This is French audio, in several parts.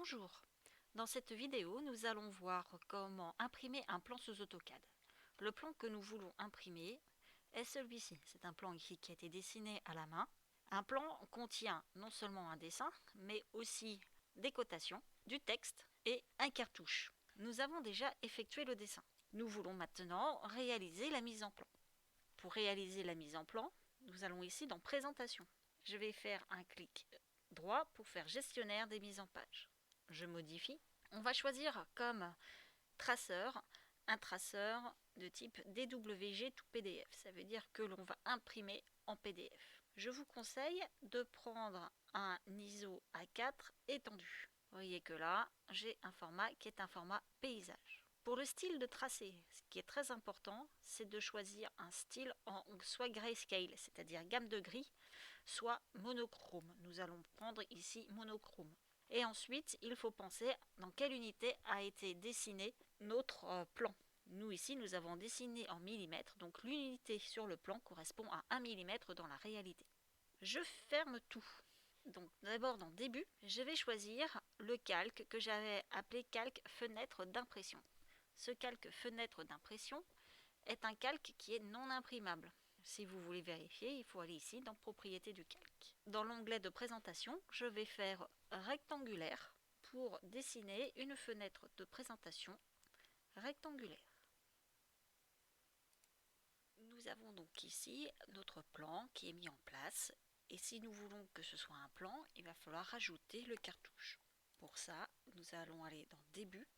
Bonjour, dans cette vidéo nous allons voir comment imprimer un plan sous AutoCAD. Le plan que nous voulons imprimer est celui-ci. C'est un plan ici qui a été dessiné à la main. Un plan contient non seulement un dessin mais aussi des cotations, du texte et un cartouche. Nous avons déjà effectué le dessin. Nous voulons maintenant réaliser la mise en plan. Pour réaliser la mise en plan, nous allons ici dans Présentation. Je vais faire un clic droit pour faire Gestionnaire des mises en page. Je modifie. On va choisir comme traceur un traceur de type DWG to PDF. Ça veut dire que l'on va imprimer en PDF. Je vous conseille de prendre un ISO A4 étendu. Vous voyez que là, j'ai un format qui est un format paysage. Pour le style de tracé, ce qui est très important, c'est de choisir un style en soit grayscale, c'est-à-dire gamme de gris, soit monochrome. Nous allons prendre ici monochrome. Et ensuite, il faut penser dans quelle unité a été dessiné notre plan. Nous ici, nous avons dessiné en millimètres, donc l'unité sur le plan correspond à 1 mm dans la réalité. Je ferme tout. Donc d'abord dans Début, je vais choisir le calque que j'avais appelé calque fenêtre d'impression. Ce calque fenêtre d'impression est un calque qui est non imprimable. Si vous voulez vérifier, il faut aller ici dans Propriétés du calque. Dans l'onglet de présentation, je vais faire rectangulaire pour dessiner une fenêtre de présentation rectangulaire. Nous avons donc ici notre plan qui est mis en place. Et si nous voulons que ce soit un plan, il va falloir rajouter le cartouche. Pour ça, nous allons aller dans Début.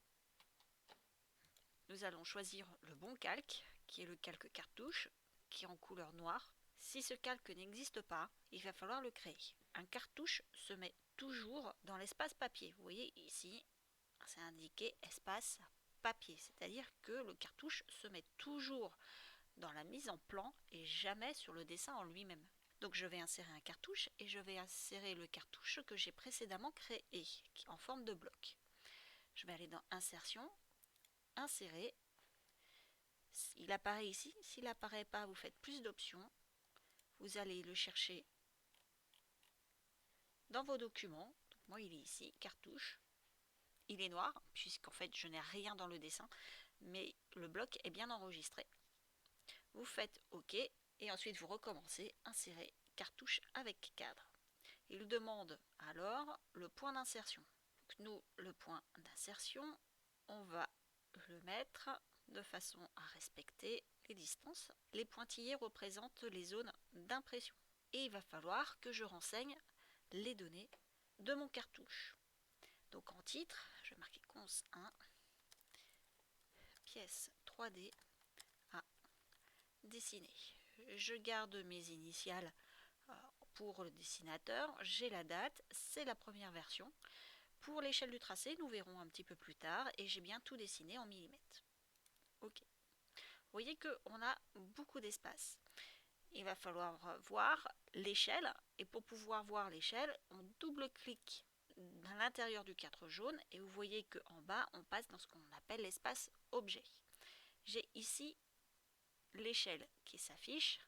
Nous allons choisir le bon calque, qui est le calque cartouche, qui est en couleur noire. Si ce calque n'existe pas, il va falloir le créer. Un cartouche se met toujours dans l'espace papier. Vous voyez ici, c'est indiqué espace papier, c'est-à-dire que le cartouche se met toujours dans la mise en plan et jamais sur le dessin en lui-même. Donc je vais insérer un cartouche et je vais insérer le cartouche que j'ai précédemment créé en forme de bloc. Je vais aller dans Insertion, Insérer. Il apparaît ici. S'il n'apparaît pas, vous faites plus d'options. Vous allez le chercher dans vos documents. Donc moi, il est ici, cartouche. Il est noir, puisqu'en fait, je n'ai rien dans le dessin, mais le bloc est bien enregistré. Vous faites OK, et ensuite vous recommencez, insérer cartouche avec cadre. Il demande alors le point d'insertion. Nous, le point d'insertion, on va le mettre de façon à respecter les distances. Les pointillés représentent les zones d'impression. Et il va falloir que je renseigne les données de mon cartouche. Donc en titre, je vais marquer cons 1, pièce 3D à dessiner. Je garde mes initiales pour le dessinateur. J'ai la date, c'est la première version. Pour l'échelle du tracé, nous verrons un petit peu plus tard et j'ai bien tout dessiné en millimètres. Ok. Vous voyez qu'on a beaucoup d'espace. Il va falloir voir l'échelle et pour pouvoir voir l'échelle, on double-clique à l'intérieur du cadre jaune et vous voyez qu'en bas, on passe dans ce qu'on appelle l'espace objet. J'ai ici l'échelle qui s'affiche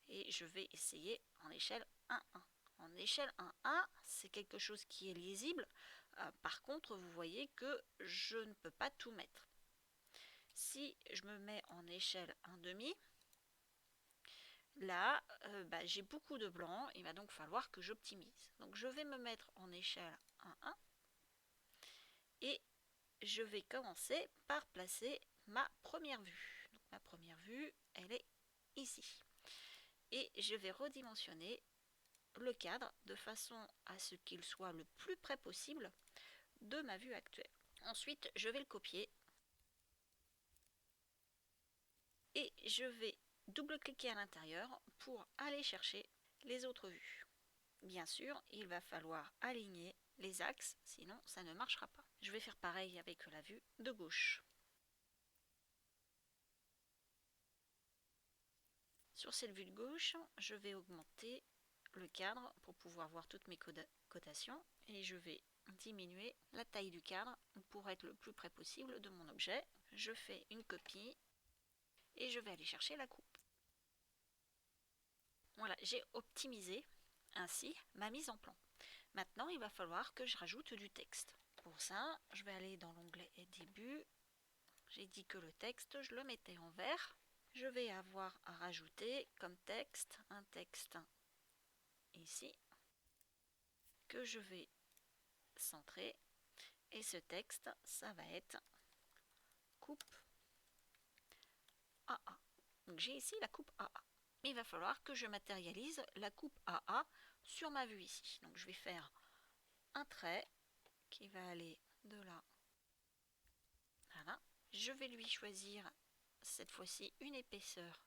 et je vais essayer en échelle 1,1. En échelle 1,1, c'est quelque chose qui est lisible. Par contre, vous voyez que je ne peux pas tout mettre. Si je me mets en échelle 1,5, là, j'ai beaucoup de blanc, il va donc falloir que j'optimise. Donc je vais me mettre en échelle 1,1 et je vais commencer par placer ma première vue. Donc ma première vue, elle est ici. Et je vais redimensionner le cadre de façon à ce qu'il soit le plus près possible de ma vue actuelle. Ensuite, je vais le copier et je vais double-cliquer à l'intérieur pour aller chercher les autres vues. Bien sûr, il va falloir aligner les axes, sinon ça ne marchera pas. Je vais faire pareil avec la vue de gauche. Sur cette vue de gauche, je vais augmenter le cadre pour pouvoir voir toutes mes cotations et je vais diminuer la taille du cadre pour être le plus près possible de mon objet. Je fais une copie et je vais aller chercher la coupe. Voilà, j'ai optimisé ainsi ma mise en plan. Maintenant, il va falloir que je rajoute du texte. Pour ça, je vais aller dans l'onglet début. J'ai dit que le texte, je le mettais en vert. Je vais avoir à rajouter comme texte un texte ici que je vais centrer. Et ce texte, ça va être coupe AA. Donc j'ai ici la coupe AA. Mais il va falloir que je matérialise la coupe AA sur ma vue ici. Donc je vais faire un trait qui va aller de là. Voilà. Je vais lui choisir cette fois-ci une épaisseur.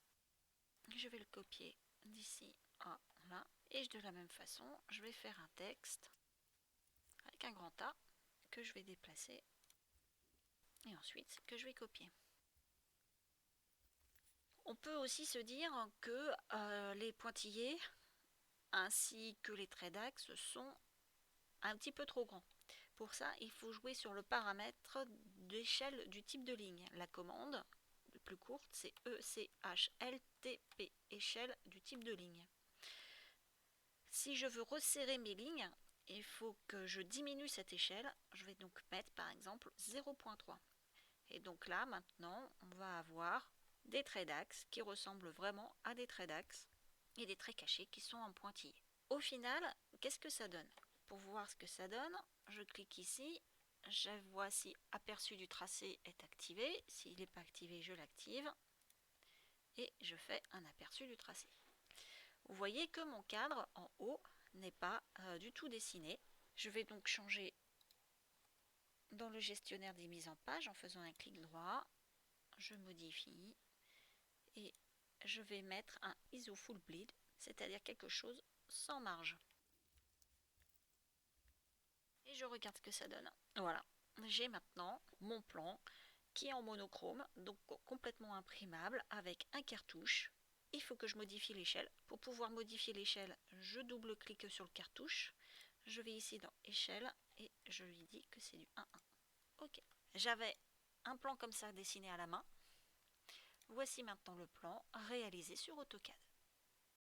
Je vais le copier d'ici à là. Et de la même façon, je vais faire un texte avec un grand A que je vais déplacer et ensuite que je vais copier. On peut aussi se dire que les pointillés ainsi que les traits d'axe sont un petit peu trop grands. Pour ça, il faut jouer sur le paramètre d'échelle du type de ligne. La commande la plus courte, c'est ECHLTP, échelle du type de ligne. Si je veux resserrer mes lignes, il faut que je diminue cette échelle. Je vais donc mettre par exemple 0.3. Et donc là, maintenant, on va avoir des traits d'axe qui ressemblent vraiment à des traits d'axe et des traits cachés qui sont en pointillés. Au final, qu'est-ce que ça donne? Pour voir ce que ça donne, je clique ici, je vois si aperçu du tracé est activé. S'il n'est pas activé, je l'active et je fais un aperçu du tracé. Vous voyez que mon cadre en haut n'est pas du tout dessiné. Je vais donc changer dans le gestionnaire des mises en page en faisant un clic droit. Je modifie et je vais mettre un ISO full bleed, c'est-à-dire quelque chose sans marge. Et je regarde ce que ça donne. Voilà, j'ai maintenant mon plan qui est en monochrome, donc complètement imprimable avec un cartouche. Il faut que je modifie l'échelle. Pour pouvoir modifier l'échelle, je double-clique sur le cartouche. Je vais ici dans échelle et je lui dis que c'est du 1-1. Ok, j'avais un plan comme ça dessiné à la main. Voici maintenant le plan réalisé sur AutoCAD.